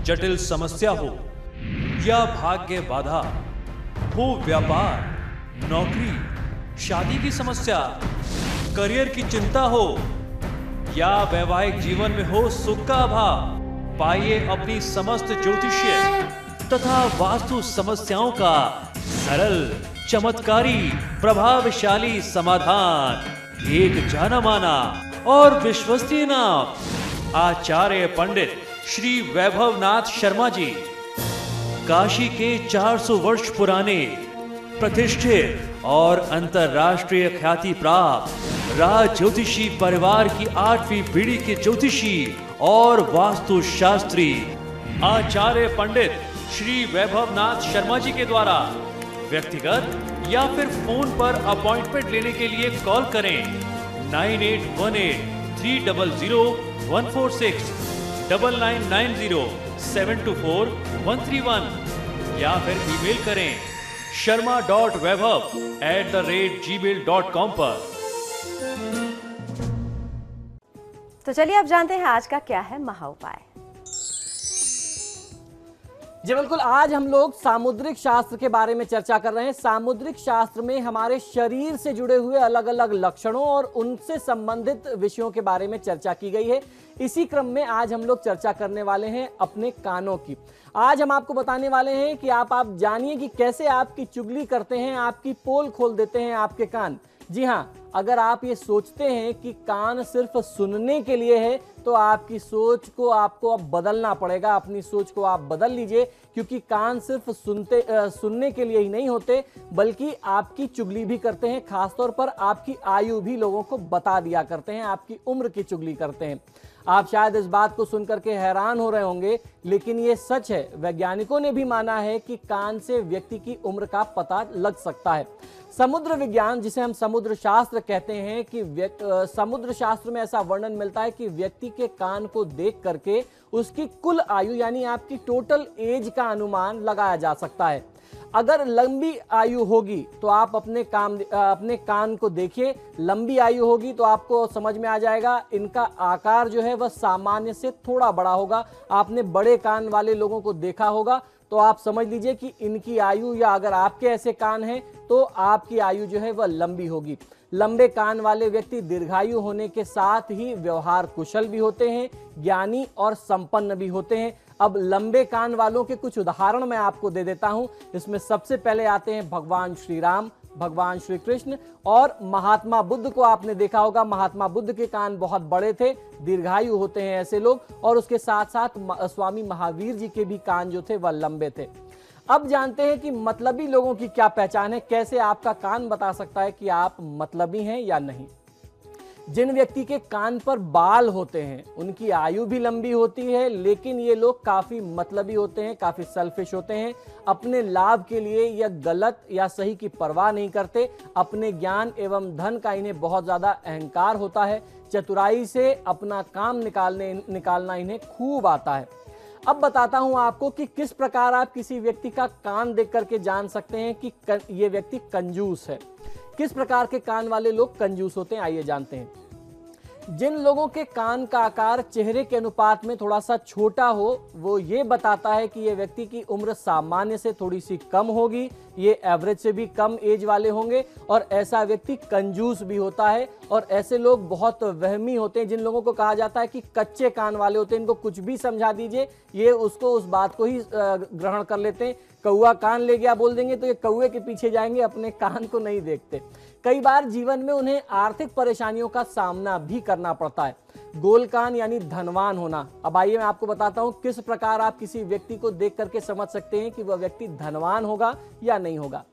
जटिल समस्या हो या भाग्य बाधा हो, व्यापार, नौकरी, शादी की समस्या, करियर की चिंता हो या वैवाहिक जीवन में हो सुख का अभाव, पाइए अपनी समस्त ज्योतिषीय तथा वास्तु समस्याओं का सरल, चमत्कारी, प्रभावशाली समाधान। एक जाना माना और विश्वसनीय नाम, आचार्य पंडित श्री वैभवनाथ शर्मा जी, काशी के 400 वर्ष पुराने प्रतिष्ठित और अंतरराष्ट्रीय ख्याति प्राप्त राज ज्योतिषी परिवार की 8वीं पीढ़ी के ज्योतिषी और वास्तु शास्त्री आचार्य पंडित श्री वैभवनाथ शर्मा जी के द्वारा व्यक्तिगत या फिर फोन पर अपॉइंटमेंट लेने के लिए कॉल करें 9818300146, 9990724131 या फिर ईमेल करें sharma.vaibhav@gmail.com पर। तो चलिए अब जानते हैं आज का क्या है महा उपाय। जी बिल्कुल, आज हम लोग सामुद्रिक शास्त्र के बारे में चर्चा कर रहे हैं। सामुद्रिक शास्त्र में हमारे शरीर से जुड़े हुए अलग अलग लक्षणों और उनसे संबंधित विषयों के बारे में चर्चा की गई है। इसी क्रम में आज हम लोग चर्चा करने वाले हैं अपने कानों की। आज हम आपको बताने वाले हैं कि आप जानिए कि कैसे आपकी चुगली करते हैं, आपकी पोल खोल देते हैं आपके कान। जी हाँ, अगर आप ये सोचते हैं कि कान सिर्फ सुनने के लिए है तो आपकी सोच को आपको अब बदलना पड़ेगा। अपनी सोच को आप बदल लीजिए, क्योंकि कान सिर्फ सुनने के लिए ही नहीं होते बल्कि आपकी चुगली भी करते हैं। खासतौर पर आपकी आयु भी लोगों को बता दिया करते हैं, आपकी उम्र की चुगली करते हैं। आप शायद इस बात को सुनकर के हैरान हो रहे होंगे, लेकिन ये सच है। वैज्ञानिकों ने भी माना है कि कान से व्यक्ति की उम्र का पता लग सकता है। समुद्र विज्ञान, जिसे हम समुद्र शास्त्र कहते हैं, कि समुद्र शास्त्र में ऐसा वर्णन मिलता है कि व्यक्ति के कान को देख करके उसकी कुल आयु यानी आपकी टोटल एज का अनुमान लगाया जा सकता है। अगर लंबी आयु होगी तो आप अपने कान को देखिए, लंबी आयु होगी तो आपको समझ में आ जाएगा इनका आकार जो है वह सामान्य से थोड़ा बड़ा होगा। आपने बड़े कान वाले लोगों को देखा होगा तो आप समझ लीजिए कि इनकी आयु, या अगर आपके ऐसे कान हैं तो आपकी आयु जो है वह लंबी होगी। लंबे कान वाले व्यक्ति दीर्घायु होने के साथ ही व्यवहार कुशल भी होते हैं, ज्ञानी और संपन्न भी होते हैं। अब लंबे कान वालों के कुछ उदाहरण मैं आपको दे देता हूं। इसमें सबसे पहले आते हैं भगवान श्री राम, भगवान श्री कृष्ण और महात्मा बुद्ध को आपने देखा होगा। महात्मा बुद्ध के कान बहुत बड़े थे, दीर्घायु होते हैं ऐसे लोग। और उसके साथ साथ स्वामी महावीर जी के भी कान जो थे वह लंबे थे। अब जानते हैं कि मतलबी लोगों की क्या पहचान है, कैसे आपका कान बता सकता है कि आप मतलबी हैं या नहीं। जिन व्यक्ति के कान पर बाल होते हैं उनकी आयु भी लंबी होती है, लेकिन ये लोग काफी मतलबी होते हैं, काफी सेल्फिश होते हैं। अपने लाभ के लिए या गलत या सही की परवाह नहीं करते। अपने ज्ञान एवं धन का इन्हें बहुत ज्यादा अहंकार होता है। चतुराई से अपना काम निकालना इन्हें खूब आता है। अब बताता हूं आपको कि किस प्रकार आप किसी व्यक्ति का कान देख करके जान सकते हैं कि ये व्यक्ति कंजूस है। किस प्रकार के कान वाले लोग कंजूस होते हैं, आइए जानते हैं। जिन लोगों के कान का आकार चेहरे के अनुपात में थोड़ा सा छोटा हो, वो ये बताता है कि ये व्यक्ति की उम्र सामान्य से थोड़ी सी कम होगी, ये एवरेज से भी कम एज वाले होंगे और ऐसा व्यक्ति कंजूस भी होता है। और ऐसे लोग बहुत वहमी होते हैं, जिन लोगों को कहा जाता है कि कच्चे कान वाले होते हैं। इनको कुछ भी समझा दीजिए, ये उसको उस बात को ही ग्रहण कर लेते हैं। कौआ कान ले गया बोल देंगे तो ये कौए के पीछे जाएंगे, अपने कान को नहीं देखते। कई बार जीवन में उन्हें आर्थिक परेशानियों का सामना भी करना पड़ता है। गोल कान यानी धनवान होना। अब आइए मैं आपको बताता हूं किस प्रकार आप किसी व्यक्ति को देख करके समझ सकते हैं कि वह व्यक्ति धनवान होगा या नहीं होगा।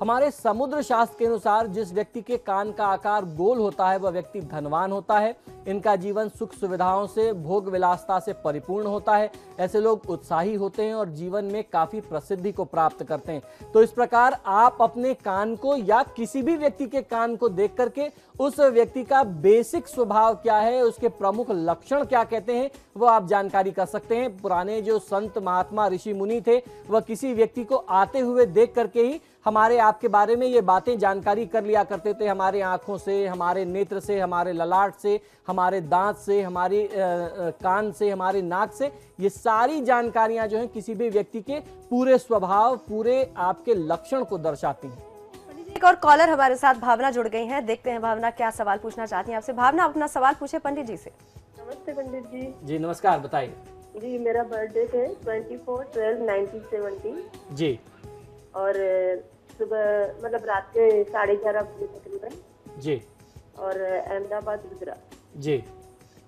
हमारे समुद्र शास्त्र के अनुसार जिस व्यक्ति के कान का आकार गोल होता है वह व्यक्ति धनवान होता है। इनका जीवन सुख सुविधाओं से, भोग विलासता से परिपूर्ण होता है। ऐसे लोग उत्साही होते हैं और जीवन में काफी प्रसिद्धि को प्राप्त करते हैं। तो इस प्रकार आप अपने कान को या किसी भी व्यक्ति के कान को देख करके उस व्यक्ति का बेसिक स्वभाव क्या है, उसके प्रमुख लक्षण क्या कहते हैं, वो आप जानकारी कर सकते हैं। पुराने जो संत महात्मा ऋषि मुनि थे वह किसी व्यक्ति को आते हुए देख करके ही हमारे आपके बारे में ये बातें जानकारी कर लिया करते थे, हमारे आंखों से, हमारे नेत्र से, हमारे ललाट से, हमारे दांत से, हमारी कान से, हमारे नाक से। ये सारी जानकारियां जो हैं किसी भी व्यक्ति के पूरे स्वभाव, पूरे आपके लक्षण को दर्शाती हैं। एक और कॉलर हमारे साथ भावना जुड़ गई हैं, देखते हैं भावना क्या सवाल पूछना चाहती हैं आपसे। भावना, अपना सवाल पूछे पंडित जी से। नमस्ते पंडित जी। जी नमस्कार, बताइए। जी मेरा बर्थडे है 24/12/1970 जी। और सुबह मतलब रात के 11:30 बजे तकरीबन। जी। और अहमदाबाद गुजरात। जी।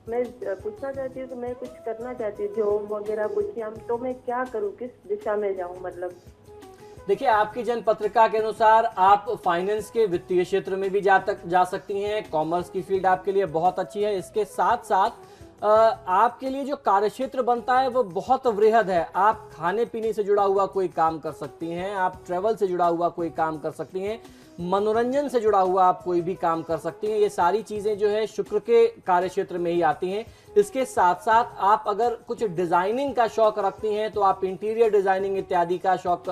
मैं पूछना चाहती हूँ कि मैं कुछ करना चाहती हूँ, होम वगैरह कुछ, तो मैं क्या करूँ, किस दिशा में जाऊँ? मतलब देखिए, आपकी जन्म पत्रिका के अनुसार आप फाइनेंस के वित्तीय क्षेत्र में भी जा सकती हैं। कॉमर्स की फील्ड आपके लिए बहुत अच्छी है। इसके साथ साथ आपके लिए जो कार्यक्षेत्र बनता है वो बहुत वृहद है। आप खाने पीने से जुड़ा हुआ कोई काम कर सकती हैं, आप ट्रेवल से जुड़ा हुआ कोई काम कर सकती हैं, मनोरंजन से जुड़ा हुआ आप कोई भी काम कर सकती हैं। ये सारी चीजें जो है शुक्र के कार्यक्षेत्र में ही आती हैं। इसके साथ साथ आप अगर कुछ डिजाइनिंग का शौक रखती हैं तो आप इंटीरियर डिजाइनिंग इत्यादि का शौक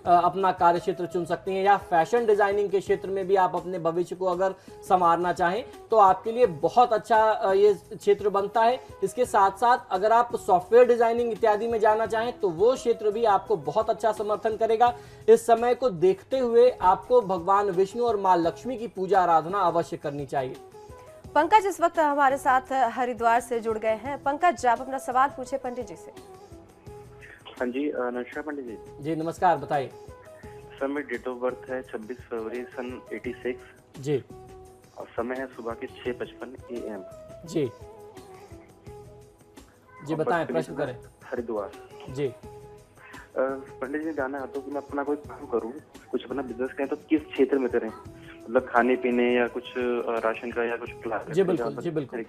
अपना कार्यक्षेत्र चुन सकती हैं, या फैशन डिजाइनिंग के क्षेत्र में भी आप अपने भविष्य को अगर संवारना चाहें तो आपके लिए बहुत अच्छा ये क्षेत्र बनता है। इसके साथ साथ अगर आप सॉफ्टवेयर डिजाइनिंग इत्यादि में जाना चाहें तो वो क्षेत्र भी आपको बहुत अच्छा समर्थन करेगा। इस समय को देखते हुए आपको भगवान विष्णु और माँ लक्ष्मी की पूजा आराधना अवश्य करनी चाहिए। पंकज इस वक्त हमारे साथ हरिद्वार से जुड़ गए हैं। पंकज, आप अपना सवाल पूछे पंडित जी से। हाँ जी, नमस्कार पंडित जी। जी नमस्कार, बताइए। सर मेरी डेट ऑफ बर्थ है 26 फरवरी सन 86। जी। और समय है सुबह के 6:55 AM। जी जी, बताएं, प्रश्न करें। हरिद्वार। जी। पंडित जी जानना चाहता हूँ कि मैं अपना कोई काम करूँ, कुछ अपना बिजनेस करें तो किस क्षेत्र में करें? मतलब खाने पीने या कुछ राशन का या कुछ जी बिल्कुल, जी बिल्कुल।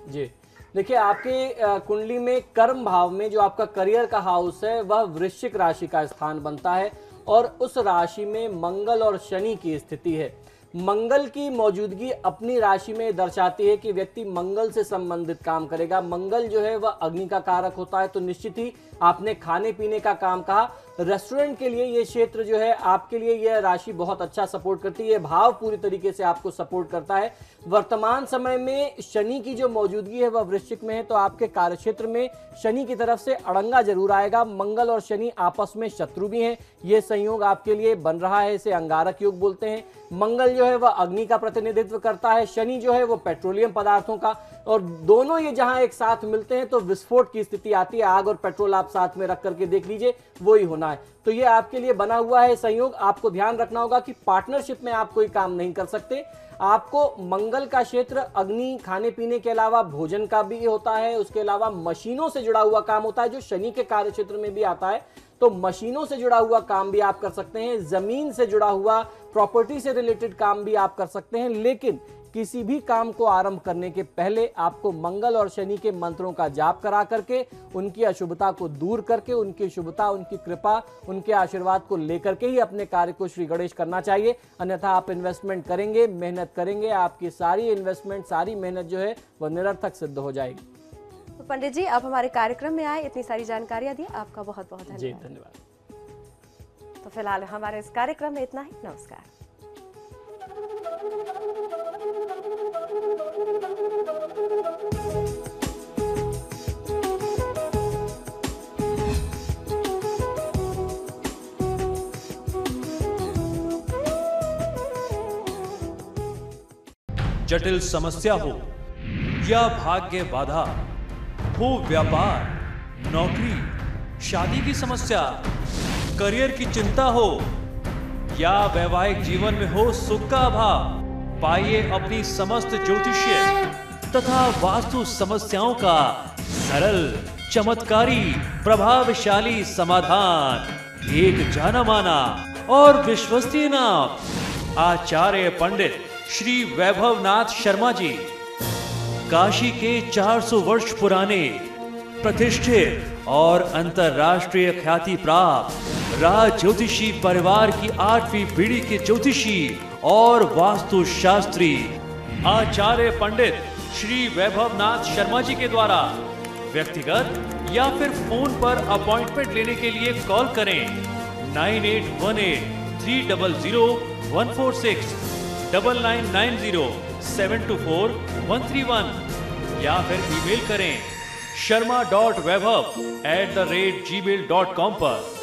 जी देखिए, आपके कुंडली में कर्म भाव में जो आपका करियर का हाउस है वह वृश्चिक राशि का स्थान बनता है और उस राशि में मंगल और शनि की स्थिति है। मंगल की मौजूदगी अपनी राशि में दर्शाती है कि व्यक्ति मंगल से संबंधित काम करेगा। मंगल जो है वह अग्नि का कारक होता है, तो निश्चित ही आपने खाने पीने का काम कहा। रेस्टोरेंट के लिए ये क्षेत्र जो है आपके लिए यह राशि बहुत अच्छा सपोर्ट करती है, भाव पूरी तरीके से आपको सपोर्ट करता है। वर्तमान समय में शनि की जो मौजूदगी है वह वृश्चिक में है, तो आपके कार्यक्षेत्र में शनि की तरफ से अड़ंगा जरूर आएगा। मंगल और शनि आपस में शत्रु भी हैं, ये संयोग आपके लिए बन रहा है, इसे अंगारक योग बोलते हैं। मंगल जो है वह अग्नि का प्रतिनिधित्व करता है, शनि जो है वो पेट्रोलियम पदार्थों का, और दोनों ये जहां एक साथ मिलते हैं तो विस्फोट की स्थिति आती है। आग और पेट्रोल आप साथ में रख करके देख लीजिए, वो ही होना है। तो ये आपके लिए बना हुआ है संयोग। आपको ध्यान रखना होगा कि पार्टनरशिप में आप कोई काम नहीं कर सकते। आपको मंगल का क्षेत्र अग्नि, खाने पीने के अलावा भोजन का भी होता है, उसके अलावा मशीनों से जुड़ा हुआ काम होता है जो शनि के कार्य क्षेत्र में भी आता है, तो मशीनों से जुड़ा हुआ काम भी आप कर सकते हैं। जमीन से जुड़ा हुआ, प्रॉपर्टी से रिलेटेड काम भी आप कर सकते हैं। लेकिन किसी भी काम को आरंभ करने के पहले आपको मंगल और शनि के मंत्रों का जाप करा करके, उनकी अशुभता को दूर करके, उनकी शुभता, उनकी कृपा, उनके आशीर्वाद को लेकर के ही अपने कार्य को श्री गणेश करना चाहिए। अन्यथा आप इन्वेस्टमेंट करेंगे, मेहनत करेंगे, आपकी सारी इन्वेस्टमेंट, सारी मेहनत जो है वह निरर्थक सिद्ध हो जाएगी। तो पंडित जी, आप हमारे कार्यक्रम में आए, इतनी सारी जानकारियां दी, आपका बहुत बहुत धन्यवाद। जी धन्यवाद। तो फिलहाल हमारे इस कार्यक्रम में इतना ही। नमस्कार। जटिल समस्या हो या भाग्य बाधा हो, व्यापार, नौकरी, शादी की समस्या, करियर की चिंता हो या वैवाहिक जीवन में हो सुख का अभाव, पाइए अपनी समस्त ज्योतिषीय तथा वास्तु समस्याओं का सरल, चमत्कारी, प्रभावशाली समाधान। एक जाना माना और विश्वसनीय नाम, आचार्य पंडित श्री वैभवनाथ शर्मा जी, काशी के 400 वर्ष पुराने प्रतिष्ठित और अंतरराष्ट्रीय ख्याति प्राप्त राज ज्योतिषी परिवार की 8वीं पीढ़ी के ज्योतिषी और वास्तु शास्त्री आचार्य पंडित श्री वैभवनाथ शर्मा जी के द्वारा व्यक्तिगत या फिर फोन पर अपॉइंटमेंट लेने के लिए कॉल करें 9818 300146, 9990724131 या फिर ईमेल करें sharma.vaibhav@gmail.com पर।